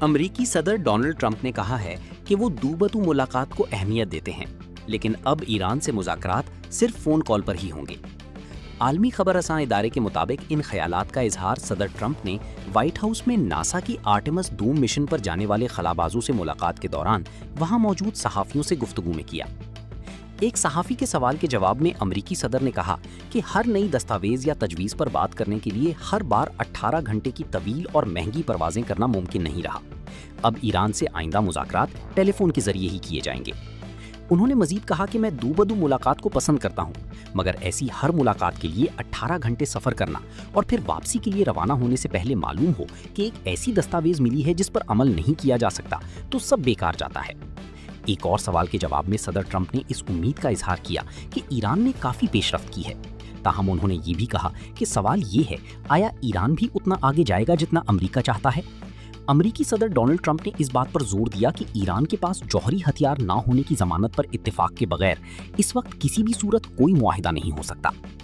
امریکی صدر Donald Trump نے کہا ہے کہ وہ دوبدو ملاقات کو اہمیت دیتے ہیں، لیکن اب ایران سے مذاکرات صرف فون کال پر ہی ہوں گے۔ عالمی خبر رساں ادارے کے مطابق ان خیالات کا اظہار صدر ٹرمپ نے وائٹ ہاؤس میں ناسا کی آرٹیمس 2 مشن پر جانے والے خلابازوں سے ملاقات کے دوران وہاں موجود صحافیوں سے گفتگو میں کیا۔ ایک صحافی کے سوال کے جواب میں امریکی صدر نے کہا کہ ہر نئی دستاویز یا تجویز پر بات کرنے کے لیے ہر بار 18 گھنٹے کی طویل اور مہنگی پروازیں کرنا ممکن نہیں رہا۔ اب ایران سے آئندہ مذاکرات ٹیلی فون کے ذریعے ہی کیے جائیں گے۔ انہوں نے مزید کہا کہ میں دوبدو ملاقات کو پسند کرتا ہوں، مگر ایسی ہر ملاقات کے لیے 18 گھنٹے سفر کرنا اور پھر واپسی کے لیے روانہ ہونے سے پہلے معلوم ہو کہ ایک ایسی دستاویز ملی ہے جس پر عمل نہیں کیا جا سکتا تو سب بیکار جاتا ہے۔ ایک اور سوال کے جواب میں صدر ٹرمپ نے اس امید کا اظہار کیا کہ ایران نے کافی پیش رفت کی ہے، تاہم انہوں نے یہ بھی کہا کہ سوال یہ ہے آیا ایران بھی اتنا آگے جائے گا جتنا امریکہ چاہتا ہے۔ امریکی صدر ڈونلڈ ٹرمپ نے اس بات پر زور دیا کہ ایران کے پاس جوہری ہتھیار نہ ہونے کی ضمانت پر اتفاق کے بغیر اس وقت کسی بھی صورت کوئی معاہدہ نہیں ہو سکتا۔